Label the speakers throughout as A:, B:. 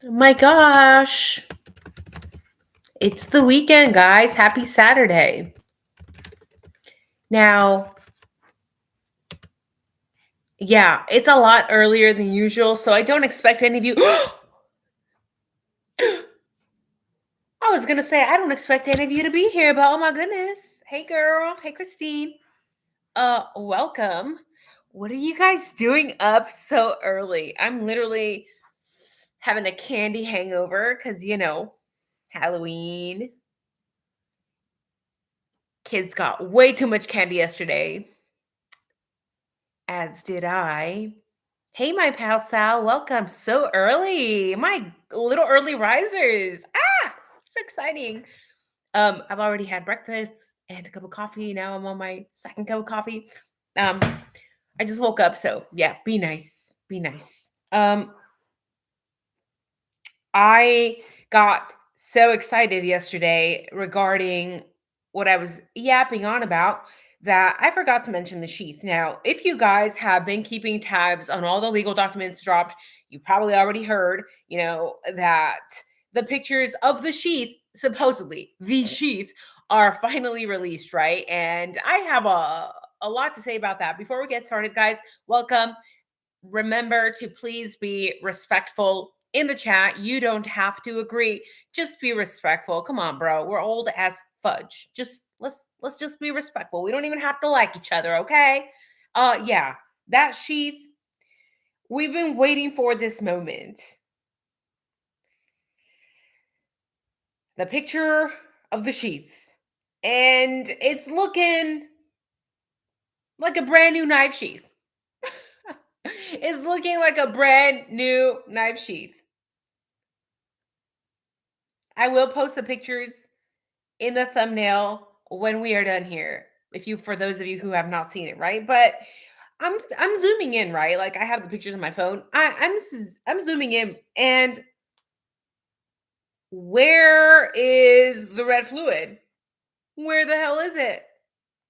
A: My gosh. It's the weekend, guys. Happy Saturday. Now, yeah, it's a lot earlier than usual, so I don't expect any of you. I was going to say, I don't expect any of you to be here, but oh my goodness. Hey, girl. Hey, Christine. Welcome. What are you guys doing up so early? I'm literally having a candy hangover because, Halloween. Kids got way too much candy yesterday, as did I. Hey, my pal Sal, welcome so early. My little early risers. So exciting. I've already had breakfast and a cup of coffee. Now I'm on my second cup of coffee. Um, I just woke up, so yeah, be nice. Be nice. I got so excited yesterday regarding what I was yapping on about that I forgot to mention the sheath. Now, if you guys have been keeping tabs on all the legal documents dropped, you probably already heard, that the pictures of the sheath, supposedly the sheath, are finally released, right? And I have a lot to say about that. Before we get started, guys, welcome. Remember to please be respectful in the chat. You don't have to agree. Just be respectful. Come on, bro. We're old as fudge. Just let's just be respectful. We don't even have to like each other, okay? Yeah. That sheath, we've been waiting for this moment. The picture of the sheath. And it's looking like a brand new knife sheath. It's looking like a brand new knife sheath. I will post the pictures in the thumbnail when we are done here. If you, for those of you who have not seen it, right? But I'm zooming in, right? Like I have the pictures on my phone. I'm zooming in, and where is the red fluid? Where the hell is it?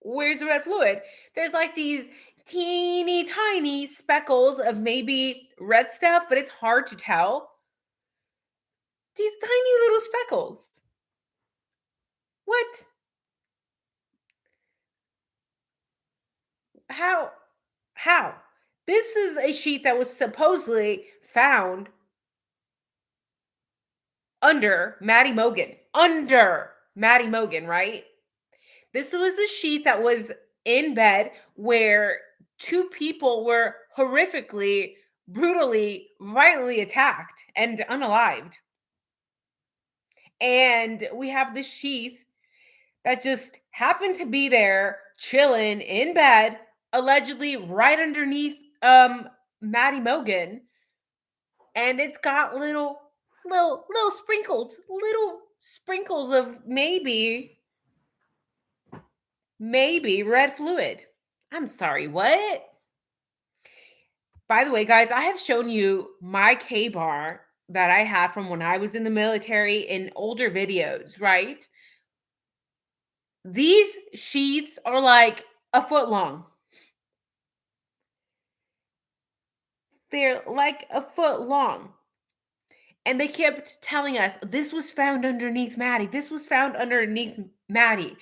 A: Where's the red fluid? There's like these teeny tiny speckles of maybe red stuff, but it's hard to tell. These tiny little speckles. What? How? How? This is a sheet that was supposedly found under Maddie Mogan. Under Maddie Mogan, right? This was a sheet that was in bed where two people were horrifically, brutally, violently attacked and unalived. And we have this sheath that just happened to be there chilling in bed, allegedly right underneath Maddie Mogan, and it's got little sprinkles of maybe red fluid. I'm sorry, what? By the way, guys, I have shown you my K bar that I had from when I was in the military in older videos, right? These sheets are like a foot long. They're like a foot long. And they kept telling us this was found underneath Maddie. This was found underneath Maddie.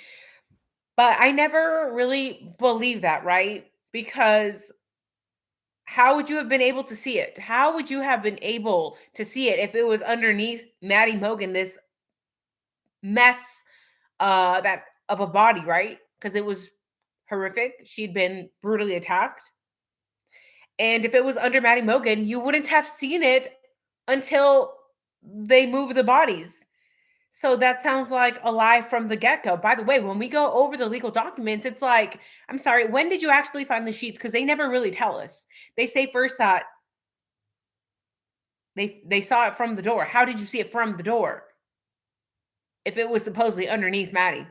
A: But I never really believed that, right? Because how would you have been able to see it? How would you have been able to see it if it was underneath Maddie Mogan, this mess that of a body, right? Because it was horrific. She'd been brutally attacked. And if it was under Maddie Mogan, you wouldn't have seen it until they moved the bodies. So that sounds like a lie from the get-go. By the way, when we go over the legal documents, it's like, I'm sorry, when did you actually find the sheath? Because they never really tell us. They say first that they saw it from the door. How did you see it from the door? If it was supposedly underneath Maddie.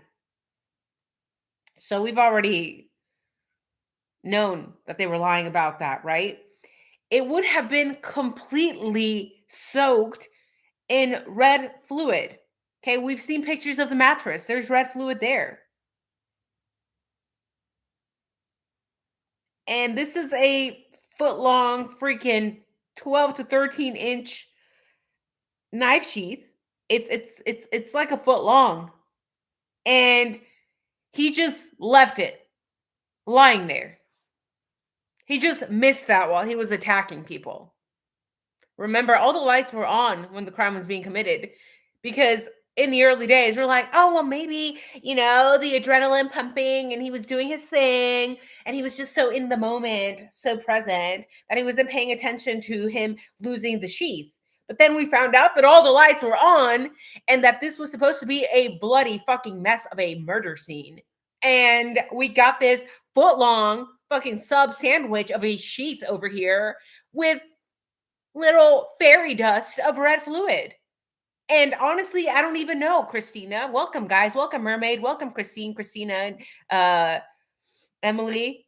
A: So we've already known that they were lying about that, right? It would have been completely soaked in red fluid. Okay, we've seen pictures of the mattress. There's red fluid there. And this is a foot long, freaking 12 to 13 inch knife sheath. It's like a foot long. And he just left it lying there. He just missed that while he was attacking people. Remember, all the lights were on when the crime was being committed because in the early days, we're like, oh, well, maybe, the adrenaline pumping and he was doing his thing and he was just so in the moment, so present that he wasn't paying attention to him losing the sheath. But then we found out that all the lights were on and that this was supposed to be a bloody fucking mess of a murder scene. And we got this foot long fucking sub sandwich of a sheath over here with little fairy dust of red fluid. And honestly, I don't even know, Christina. Welcome, guys. Welcome, Mermaid. Welcome, Christina, and Emily.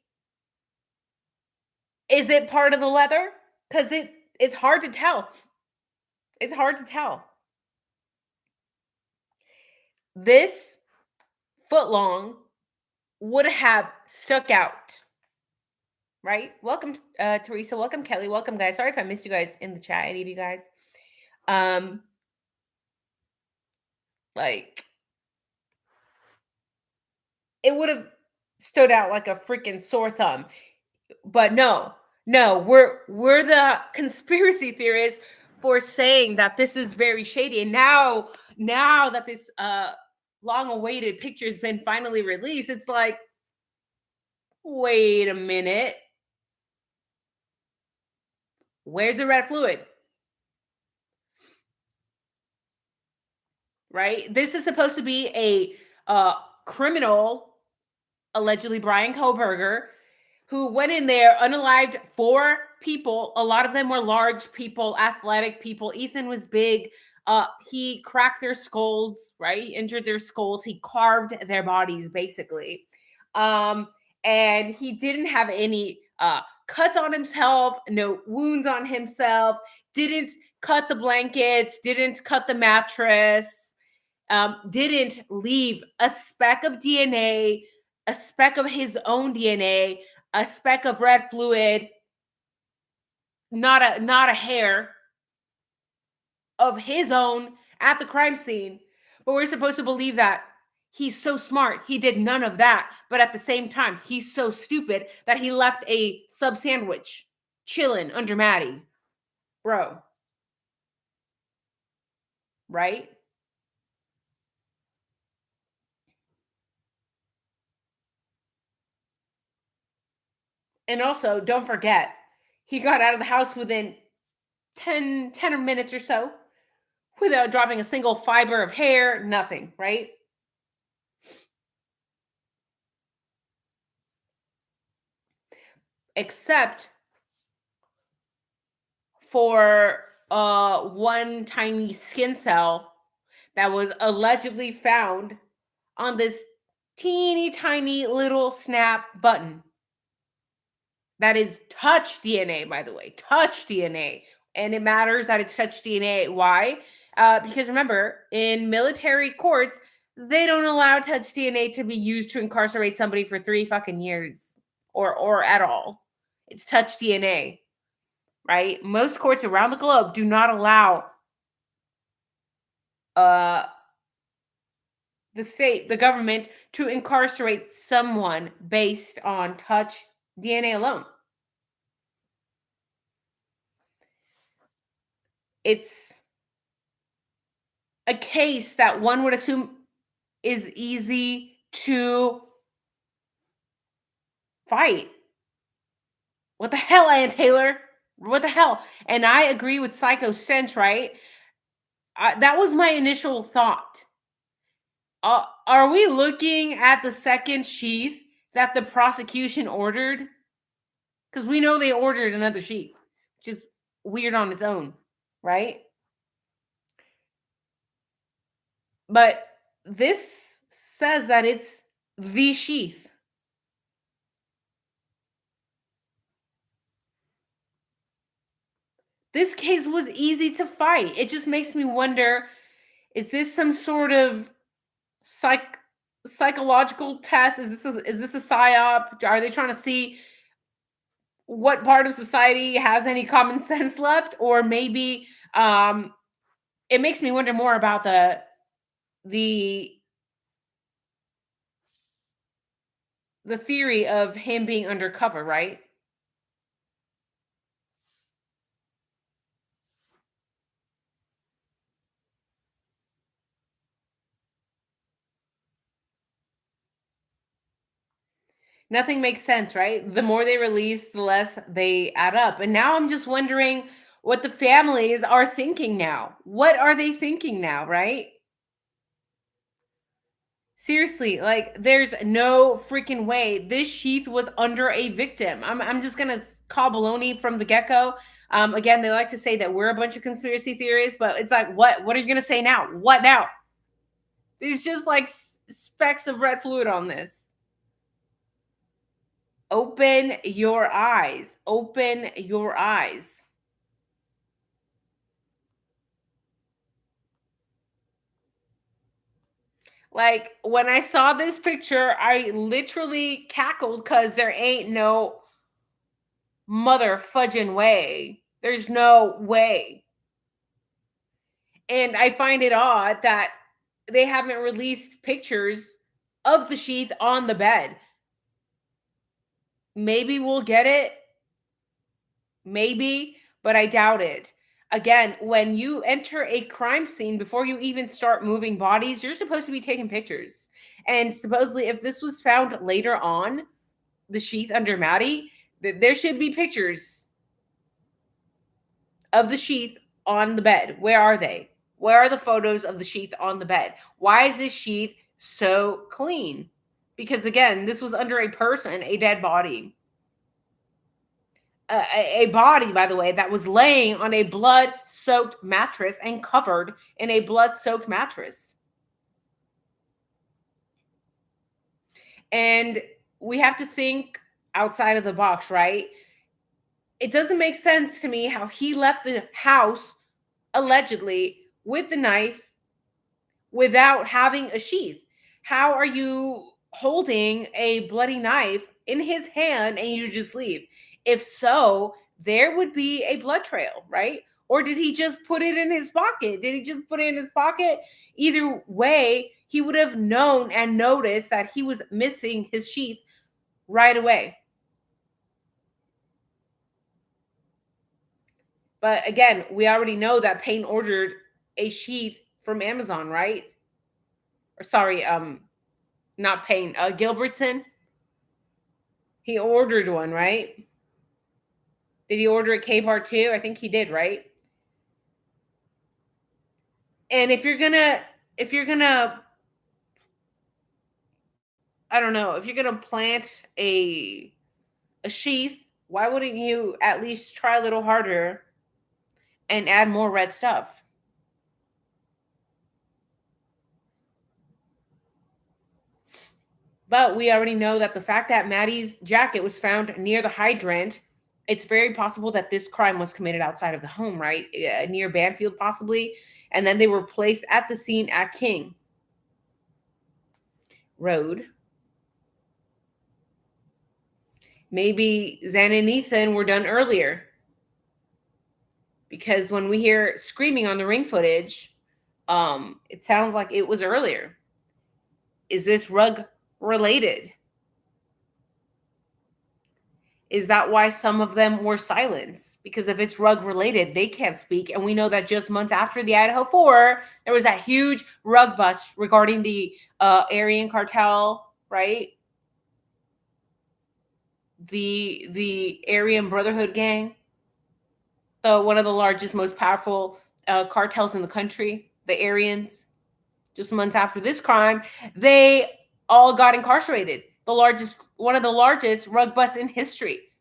A: Is it part of the leather? Because it's hard to tell. It's hard to tell. This foot long would have stuck out, right? Welcome, Teresa. Welcome, Kelly. Welcome, guys. Sorry if I missed you guys in the chat. Any of you guys? Like, it would have stood out like a freaking sore thumb. But no, we're the conspiracy theorists for saying that this is very shady. And now that this long-awaited picture has been finally released, it's like, wait a minute. Where's the red fluid? Right? This is supposed to be a criminal, allegedly Brian Koberger, who went in there, unalived 4 people. A lot of them were large people, athletic people. Ethan was big. He cracked their skulls, right? He injured their skulls. He carved their bodies, basically. And he didn't have any cuts on himself, no wounds on himself, didn't cut the blankets, didn't cut the mattress, didn't leave a speck of DNA, a speck of his own DNA, a speck of red fluid, not a hair of his own at the crime scene. But we're supposed to believe that he's so smart. He did none of that. But at the same time, he's so stupid that he left a sub sandwich chilling under Maddie. Bro. Right? And also, don't forget, he got out of the house within 10 minutes or so without dropping a single fiber of hair, nothing, right? Except for one tiny skin cell that was allegedly found on this teeny tiny little snap button. That is touch DNA, by the way, touch DNA. And it matters that it's touch DNA. Why? Because remember, in military courts, they don't allow touch DNA to be used to incarcerate somebody for 3 fucking years or at all. It's touch DNA, right? Most courts around the globe do not allow the government to incarcerate someone based on touch DNA alone. It's a case that one would assume is easy to fight. What the hell, Ann Taylor? What the hell? And I agree with Psycho Stench, right? That was my initial thought. Are we looking at the second sheath that the prosecution ordered? Because we know they ordered another sheath, which is weird on its own, right? But this says that it's the sheath. This case was easy to fight. It just makes me wonder, is this some sort of psychological test? Is this a psyop? Are they trying to see what part of society has any common sense left? Or maybe it makes me wonder more about the the theory of him being undercover, right? Nothing makes sense, right? The more they release, the less they add up. And now I'm just wondering what the families are thinking now. What are they thinking now, right? Seriously, like there's no freaking way this Sheath was under a victim. I'm just gonna call baloney from the get go. Again, they like to say that we're a bunch of conspiracy theories, but it's like, what are you gonna say now? What now? There's just like specks of red fluid on this. Open your eyes. Open your eyes. Like when I saw this picture, I literally cackled because there ain't no mother fudging way. There's no way. And I find it odd that they haven't released pictures of the Sheath on the bed. Maybe we'll get it. Maybe, but I doubt it. Again, when you enter a crime scene before you even start moving bodies, you're supposed to be taking pictures. And supposedly, if this was found later on, the Sheath under Maddie, there should be pictures of the Sheath on the bed. Where are they? Where are the photos of the Sheath on the bed? Why is this Sheath so clean? Because again, this was under a person, a dead body. A body, by the way, that was laying on a blood soaked mattress and covered in a blood soaked mattress. And we have to think outside of the box, right? It doesn't make sense to me how he left the house allegedly with the knife without having a sheath. How are you holding a bloody knife in his hand and you just leave? If so, there would be a blood trail, right? Or did he just put it in his pocket? Did he just put it in his pocket? Either way, he would have known and noticed that he was missing his sheath right away. But again, we already know that Payne ordered a sheath from Amazon, right? Or sorry, not Payne, Gilbertson. He ordered one, right? Did he order a K-bar too? I think he did, right? And if you're gonna I don't know, if you're gonna plant a sheath, why wouldn't you at least try a little harder and add more red stuff? But we already know that the fact that Maddie's jacket was found near the hydrant, it's very possible that this crime was committed outside of the home, right? Near Banfield, possibly. And then they were placed at the scene at King Road. Maybe Zan and Ethan were done earlier because when we hear screaming on the ring footage, it sounds like it was earlier. Is this rug related? Is that why some of them were silenced? Because if it's rug related, they can't speak. And we know that just months after the IDAHO4, there was that huge rug bust regarding the Aryan cartel, right? The Aryan Brotherhood gang, one of the largest, most powerful cartels in the country, the Aryans. Just months after this crime, they all got incarcerated. One of the largest rug busts in history,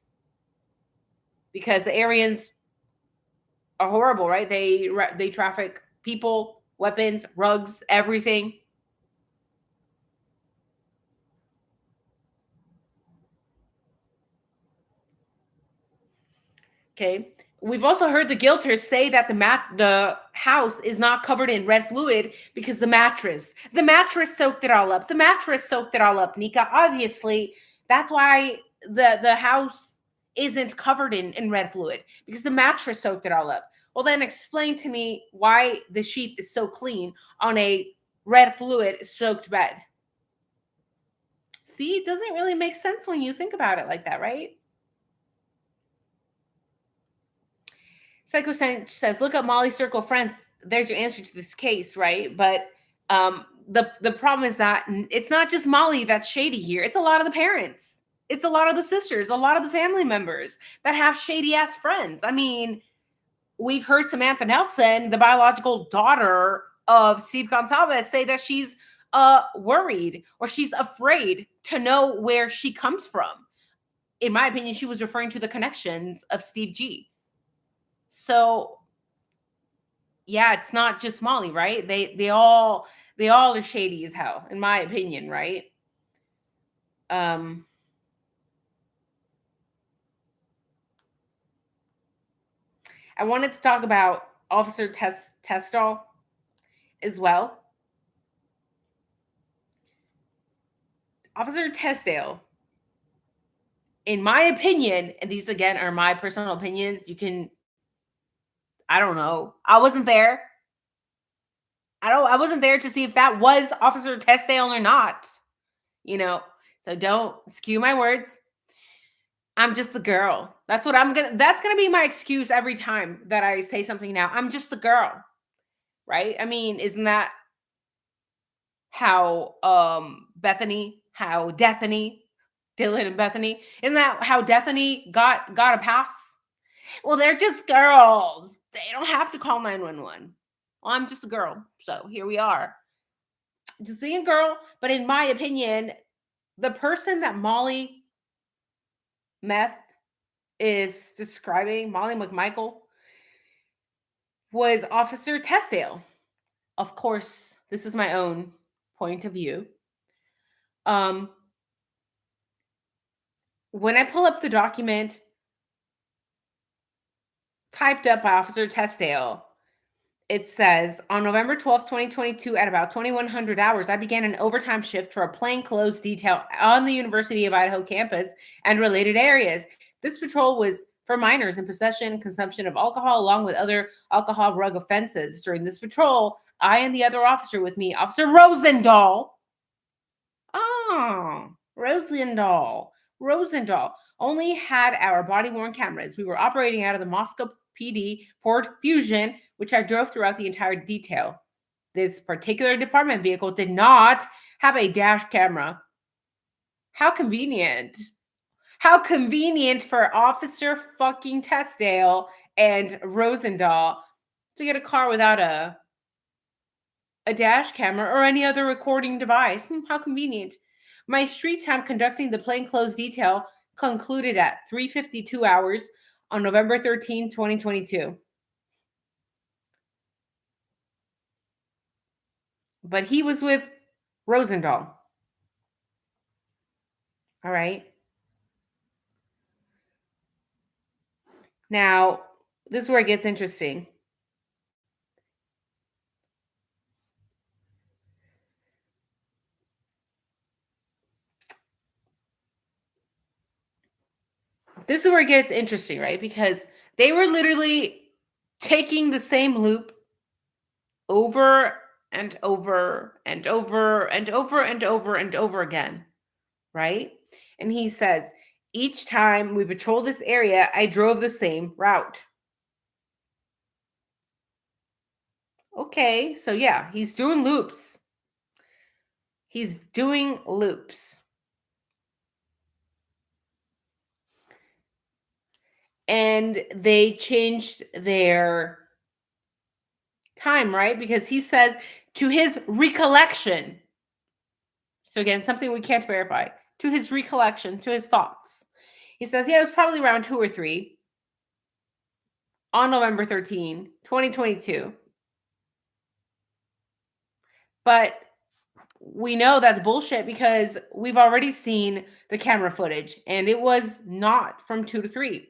A: because the Aryans are horrible, right? They traffic people, weapons, rugs, everything. Okay. We've also heard the guilters say that the house is not covered in red fluid because the mattress soaked it all up. The mattress soaked it all up, Nika. Obviously, that's why the house isn't covered in red fluid, because the mattress soaked it all up. Well, then explain to me why the sheath is so clean on a red fluid soaked bed. See, it doesn't really make sense when you think about it like that, right? Psycho says, look up Molly Circle Friends. There's your answer to this case, right? But the problem is that it's not just Molly that's shady here. It's a lot of the parents. It's a lot of the sisters, a lot of the family members that have shady ass friends. I mean, we've heard Samantha Nelson, the biological daughter of Steve Gonsalves, say that she's worried or she's afraid to know where she comes from. In my opinion, she was referring to the connections of Steve G. So yeah, it's not just Molly, right? They all are shady as hell, in my opinion, right? Um I wanted to talk about Officer Tesdhal as well. Officer Testale, in my opinion, and these again are my personal opinions, you can, I don't know. I wasn't there. I wasn't there to see if that was Officer Tesdale or not, you know. So don't skew my words. I'm just the girl. That's gonna be my excuse every time that I say something now. I'm just the girl, right? I mean, isn't that how Bethany, Dylan and Bethany, isn't that how Bethany got a pass? Well, they're just girls. They don't have to call 911. Well, I'm just a girl. So here we are. Just being a girl, but in my opinion, the person that Molly Meth is describing, Molly McMichael, was Officer Tesdale. Of course, this is my own point of view. Um, when I pull up the document typed up by Officer Tesdale, it says, on November 12th, 2022, at about 2100 hours, I began an overtime shift for a plainclothes detail on the University of Idaho campus and related areas. This patrol was for minors in possession and consumption of alcohol, along with other alcohol drug offenses. During this patrol, I and the other officer with me, Officer Rosendhal. Oh, Rosendhal only had our body-worn cameras. We were operating out of the Moscow PD Ford Fusion, which I drove throughout the entire detail. This particular department vehicle did not have a dash camera. How convenient. How convenient for Officer fucking Testale and Rosendhal to get a car without a dash camera or any other recording device. How convenient. My street time conducting the plainclothes detail concluded at 3:52 hours on November 13, 2022. But he was with Rosendhal. All right. Now, this is where it gets interesting. This is where it gets interesting, right? Because they were literally taking the same loop over and over and over and over and over and over again, right? And he says, each time we patrol this area, I drove the same route. Okay, so yeah, he's doing loops. He's doing loops. And they changed their time, right? Because he says to his recollection. So again, something we can't verify. To his recollection, to his thoughts. He says, yeah, it was probably around 2 or 3 on November 13, 2022. But we know that's bullshit because we've already seen the camera footage and it was not from 2 to 3.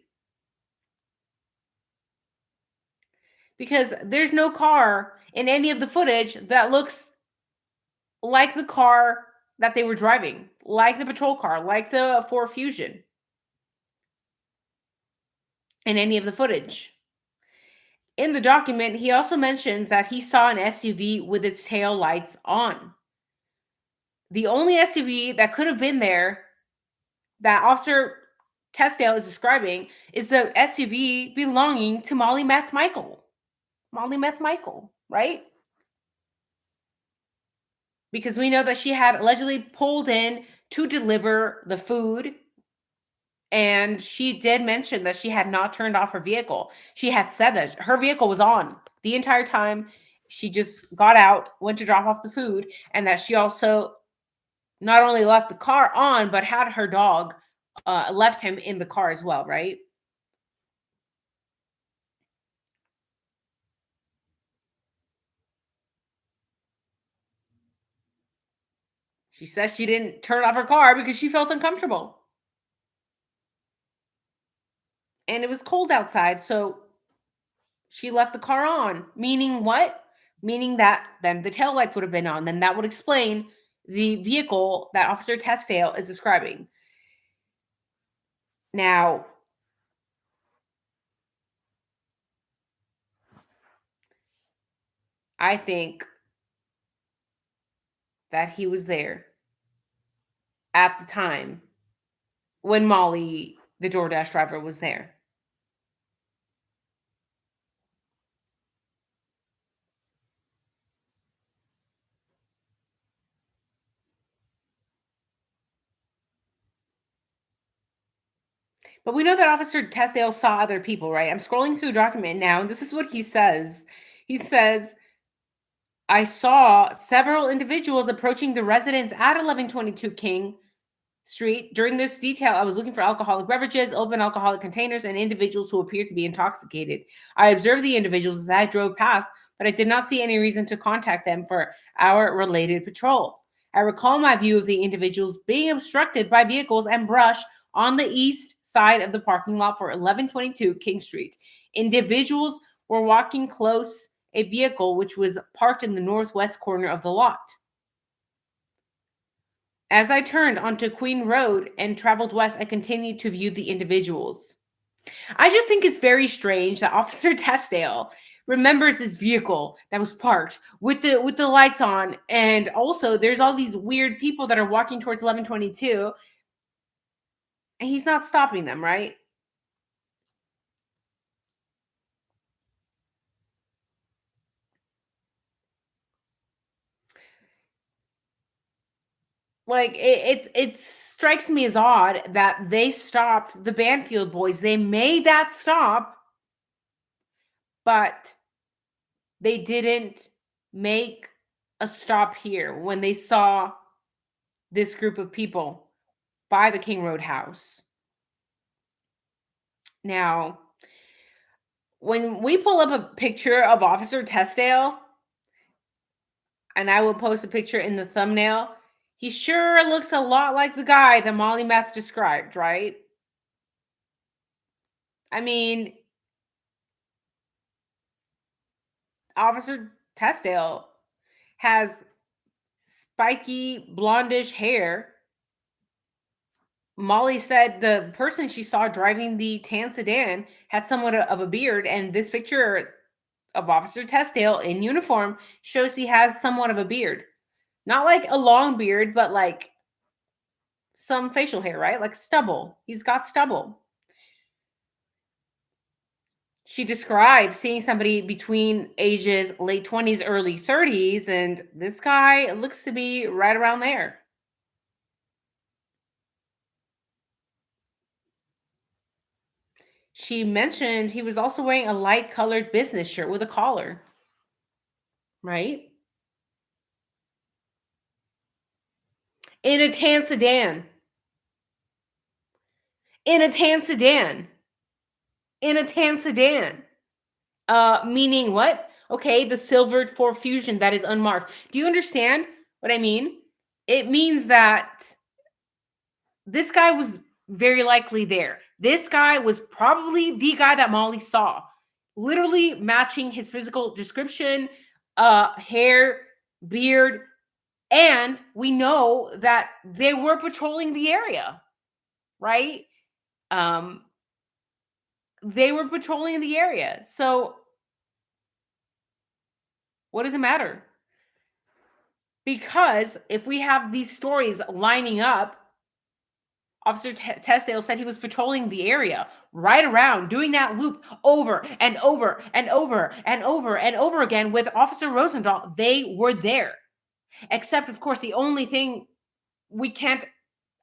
A: Because there's no car in any of the footage that looks like the car that they were driving, like the patrol car, like the Ford Fusion in any of the footage. In the document, he also mentions that he saw an SUV with its tail lights on. The only SUV that could have been there that Officer Tesdale is describing is the SUV belonging to Molly Meth Michael. Molly Meth Michael, right? Because we know that she had allegedly pulled in to deliver the food. And she did mention that she had not turned off her vehicle. She had said that her vehicle was on the entire time. She just got out, went to drop off the food, and that she also not only left the car on, but had her dog left him in the car as well, right? She says she didn't turn off her car because she felt uncomfortable. And it was cold outside, so she left the car on. Meaning what? Meaning that then the taillights would have been on. Then that would explain the vehicle that Officer Testale is describing. Now, I think that he was there at the time when Molly, the DoorDash driver, was there. But we know that Officer Tesdale saw other people, right? I'm scrolling through the document now, and this is what he says. He says, I saw several individuals approaching the residence at 1122 King Street. During this detail, I was looking for alcoholic beverages, open alcoholic containers, and individuals who appeared to be intoxicated. I observed the individuals as I drove past, but I did not see any reason to contact them for our related patrol. I recall my view of the individuals being obstructed by vehicles and brush on the east side of the parking lot for 1122 King Street. Individuals were walking close a vehicle which was parked in the northwest corner of the lot. As I turned onto Queen Road and traveled west, I continued to view the individuals. I just think it's very strange that Officer Testale remembers this vehicle that was parked with the lights on, and also there's all these weird people that are walking towards 1122, and he's not stopping them, right? Like it strikes me as odd that they stopped the Banfield boys. They made that stop, but they didn't make a stop here when they saw this group of people by the King Road house. Now, when we pull up a picture of Officer Tesdale, and I will post a picture in the thumbnail, he sure looks a lot like the guy that Molly Meth described, right? I mean, Officer Tesdale has spiky blondish hair. Molly said the person she saw driving the tan sedan had somewhat of a beard, and this picture of Officer Tesdale in uniform shows he has somewhat of a beard. Not like a long beard, but like some facial hair, right? Like stubble. He's got stubble. She described seeing somebody between ages late 20s, early 30s, and this guy looks to be right around there. She mentioned he was also wearing a light colored business shirt with a collar, right? In a tan sedan. In a tan sedan. In a tan sedan. Meaning what? Okay, the silvered Ford Fusion that is unmarked. Do you understand what I mean? It means that this guy was very likely there. This guy was probably the guy that Molly saw, literally matching his physical description, hair, beard, and we know that they were patrolling the area, right? Um, they were patrolling the area. So What does it matter? Because if we have these stories lining up, Officer Tesdale said he was patrolling the area right around, doing that loop over and over and over and over and over again with Officer Rosendhal. They were there. Except, of course, the only thing we can't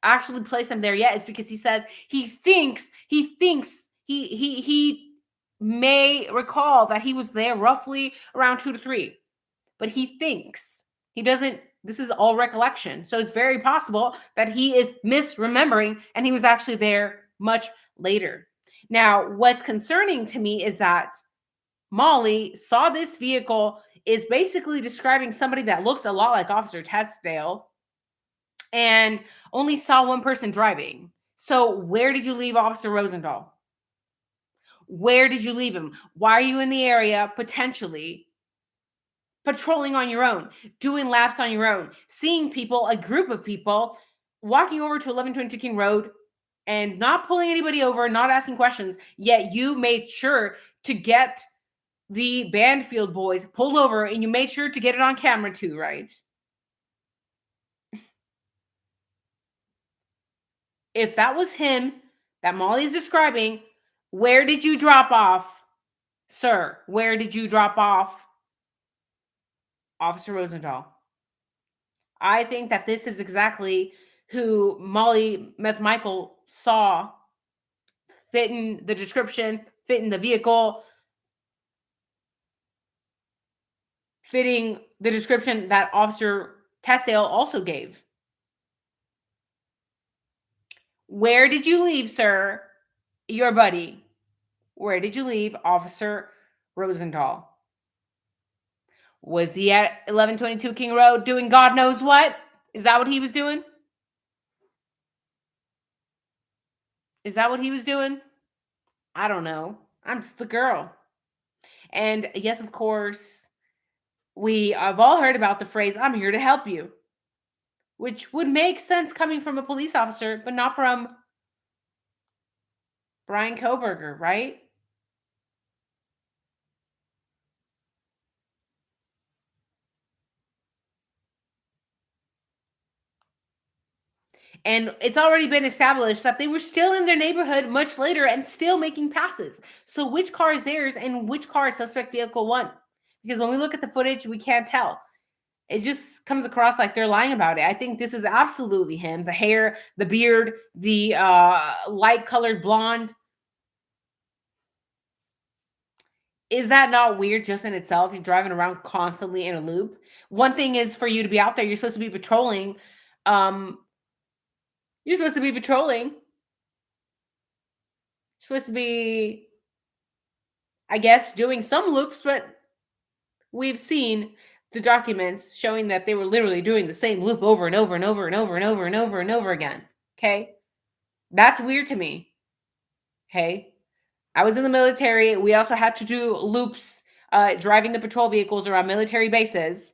A: actually place him there yet is because he says he may recall that he was there roughly around 2 to 3, but he thinks he doesn't. This is all recollection, so it's very possible that he is misremembering and he was actually there much later. Now, what's concerning to me is that Molly saw this vehicle, is basically describing somebody that looks a lot like Officer Testdale, and only saw one person driving. So where did you leave Officer Rosendhal? Where did you leave him? Why are you in the area potentially patrolling on your own, doing laps on your own, seeing people, a group of people, walking over to 1122 King Road and not pulling anybody over, not asking questions, yet you made sure to get the Bandfield boys pulled over and you made sure to get it on camera too, right? If that was him that Molly is describing, where did you drop off, sir? Where did you drop off Officer Rosendhal? I think that this is exactly who Molly Meth Michael saw fit in the description, fit in the vehicle, fitting the description that Officer Testale also gave. Where did you leave, sir, your buddy? Where did you leave Officer Rosendhal? Was he at 1122 King Road doing God knows what? Is that what he was doing? Is that what he was doing? I don't know. I'm just the girl. And yes, of course, we have all heard about the phrase, I'm here to help you, which would make sense coming from a police officer, but not from Brian Koberger, right? And it's already been established that they were still in their neighborhood much later and still making passes. So which car is theirs and which car is suspect vehicle one? Because when we look at the footage, we can't tell. It just comes across like they're lying about it. I think this is absolutely him. The hair, the beard, the light colored blonde. Is that not weird just in itself? You're driving around constantly in a loop. One thing is for you to be out there, you're supposed to be patrolling. Um, you're supposed to be patrolling. You're supposed to be, I guess, doing some loops, but we've seen the documents showing that they were literally doing the same loop over and over and over and over and over and over and over again. Okay. That's weird to me. Okay. I was in the military. We also had to do loops, driving the patrol vehicles around military bases.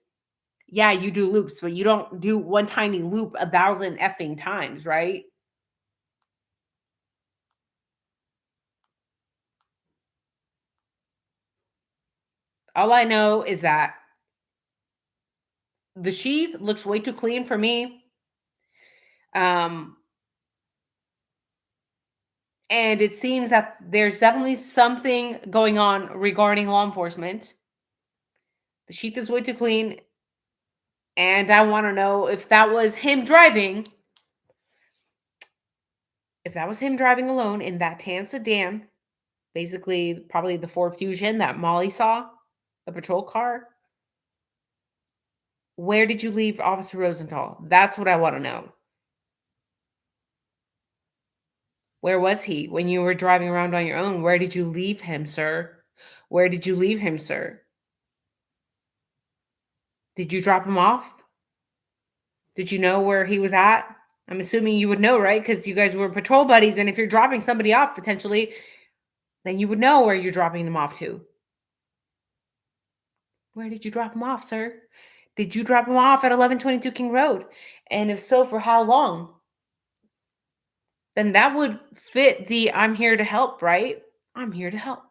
A: Yeah, you do loops, but you don't do one tiny loop 1,000 effing times, right? All I know is that the Sheath looks way too clean for me. Um, and it seems that there's definitely something going on regarding law enforcement. The Sheath is way too clean, and I want to know if that was him driving. If that was him driving alone in that tan sedan, basically probably the Ford Fusion that Molly saw, the patrol car. Where did you leave Officer Rosenthal? That's what I want to know. Where was he when you were driving around on your own? Where did you leave him, sir? Where did you leave him, sir? Did you drop him off? Did you know where he was at? I'm assuming you would know, right? Because you guys were patrol buddies. And if you're dropping somebody off potentially, then you would know where you're dropping them off to. Where did you drop him off, sir? Did you drop him off at 1122 King Road? And if so, for how long? Then that would fit the I'm here to help, right? I'm here to help.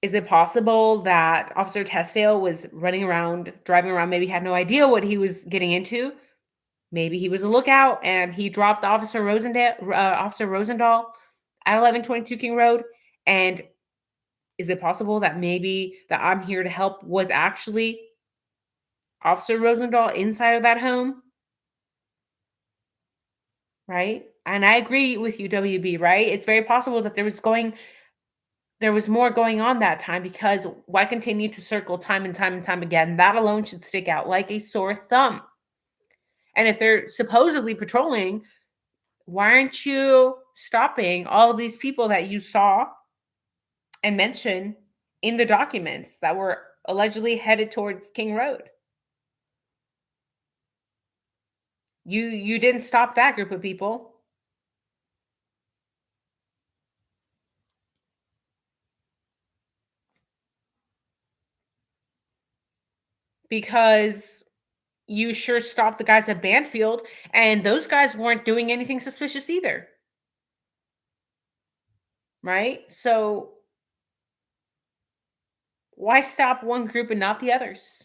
A: Is it possible that Officer Tesdale was running around, driving around, maybe had no idea what he was getting into? Maybe he was a lookout and he dropped Officer Rosendahl at 1122 King Road. And is it possible that maybe the "I'm here to help" was actually Officer Rosendahl inside of that home? Right? And I agree with you, WB, right? It's very possible that there was more going on that time, because why continue to circle time and time and time again? That alone should stick out like a sore thumb. And if they're supposedly patrolling, why aren't you stopping all of these people that you saw and mentioned in the documents that were allegedly headed towards King Road? You didn't stop that group of people because you sure stopped the guys at Banfield, and those guys weren't doing anything suspicious either, right? So why stop one group and not the others?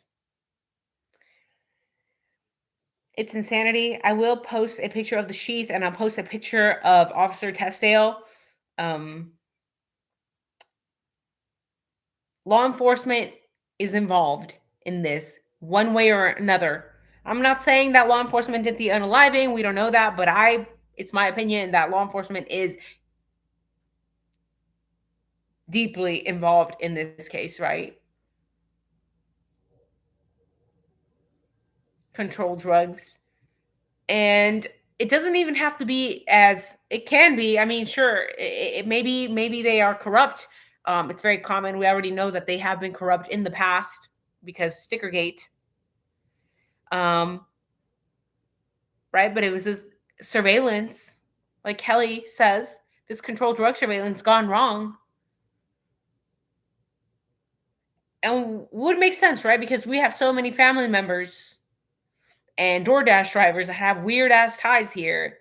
A: It's insanity. I will post a picture of the Sheath, and I'll post a picture of Officer Testale. Um, Law enforcement is involved in this one way or another. I'm not saying that law enforcement did the unaliving. We don't know that, but it's my opinion that law enforcement is deeply involved in this case, right? Controlled drugs. And it doesn't even have to be as it can be. I mean, sure, maybe they are corrupt. It's very common. We already know that they have been corrupt in the past because Stickergate, um, right? But it was this surveillance, like Kelly says, this controlled drug surveillance gone wrong, and would make sense, right? Because we have so many family members and DoorDash drivers that have weird ass ties here,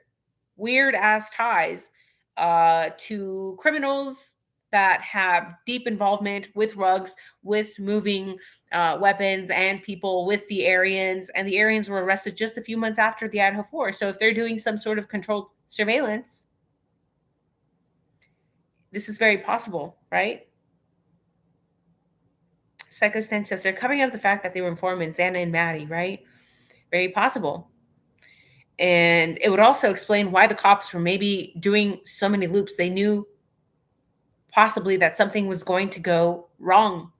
A: weird ass ties to criminals that have deep involvement with rugs, with moving weapons, and people with the Aryans. And the Aryans were arrested just a few months after the IDAHO4. So if they're doing some sort of controlled surveillance, this is very possible, right? Psycho Stench says they're covering up the fact that they were informants, Anna and Maddie, right? Very possible. And it would also explain why the cops were maybe doing so many loops. They knew possibly that something was going to go wrong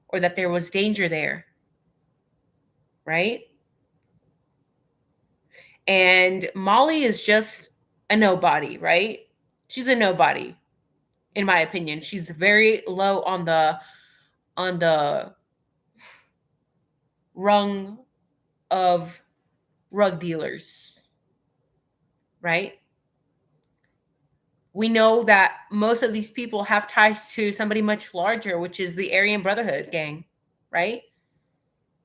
A: or that there was danger there, right? And Molly is just a nobody, right? She's a nobody, in my opinion. She's very low on the rung of rug dealers, right? We know that most of these people have ties to somebody much larger, which is the Aryan Brotherhood gang, right?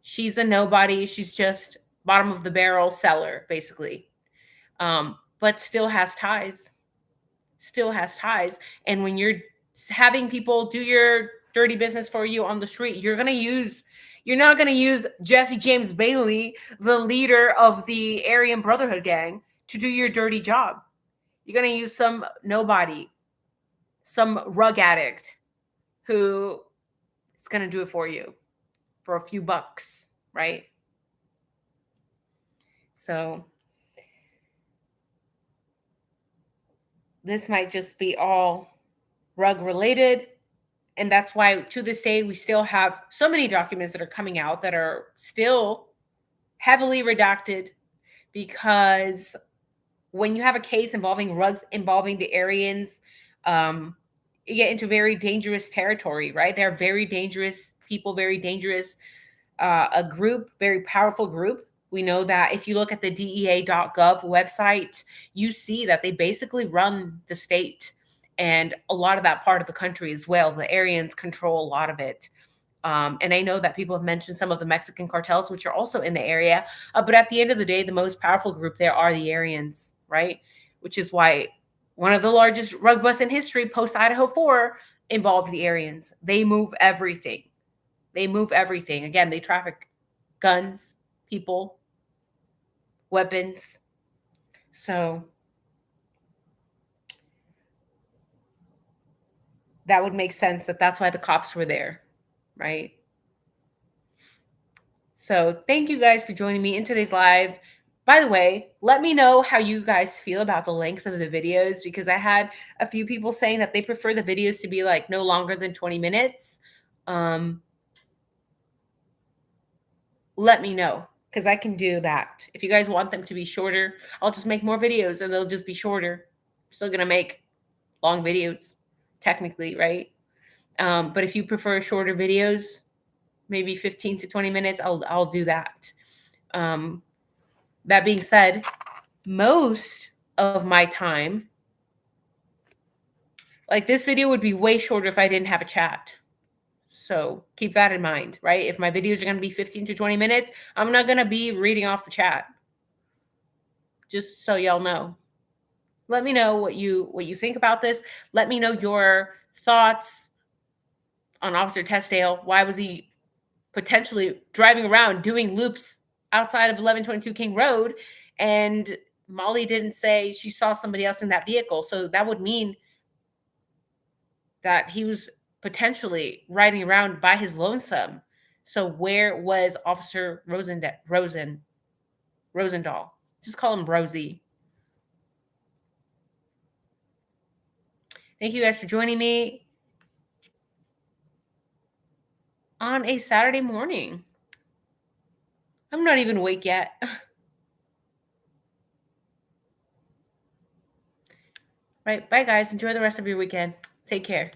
A: She's a nobody. She's just bottom of the barrel seller, basically. But still has ties. Still has ties. And when you're having people do your dirty business for you on the street, you're not gonna use Jesse James Bailey, the leader of the Aryan Brotherhood gang, to do your dirty job. You're gonna use some nobody, some rug addict who is gonna do it for you for a few bucks, right? So this might just be all rug related. And that's why to this day, we still have so many documents that are coming out that are still heavily redacted, because when you have a case involving rugs, involving the Aryans, um, you get into very dangerous territory, right? They're very dangerous people, very dangerous, a group, very powerful group. We know that if you look at the DEA.gov website, you see that they basically run the state and a lot of that part of the country as well. The Aryans control a lot of it. And I know that people have mentioned some of the Mexican cartels, which are also in the area. But at the end of the day, the most powerful group there are the Aryans, right? Which is why One of the largest rug busts in history, post IDAHO4, involved the Aryans. They move everything. They move everything. Again, they traffic guns, people, weapons. So that would make sense that that's why the cops were there, right? So thank you guys for joining me in today's live. By the way, let me know how you guys feel about the length of the videos, because I had a few people saying that they prefer the videos to be like no longer than 20 minutes. Let me know, because I can do that. If you guys want them to be shorter, I'll just make more videos and they'll just be shorter. I'm still going to make long videos, technically, right? But if you prefer shorter videos, maybe 15 to 20 minutes, I'll do that. That being said, most of my time, like this video would be way shorter if I didn't have a chat. So keep that in mind, right? If my videos are going to be 15 to 20 minutes, I'm not going to be reading off the chat. Just so y'all know. Let me know what you think about this. Let me know your thoughts on Officer Testale. Why was he potentially driving around doing loops outside of 1122 King Road? And Molly didn't say she saw somebody else in that vehicle. So that would mean that he was potentially riding around by his lonesome. So where was Officer Rosendhal? Just call him Rosie. Thank you guys for joining me on a Saturday morning. I'm not even awake yet. Right. Bye, guys. Enjoy the rest of your weekend. Take care.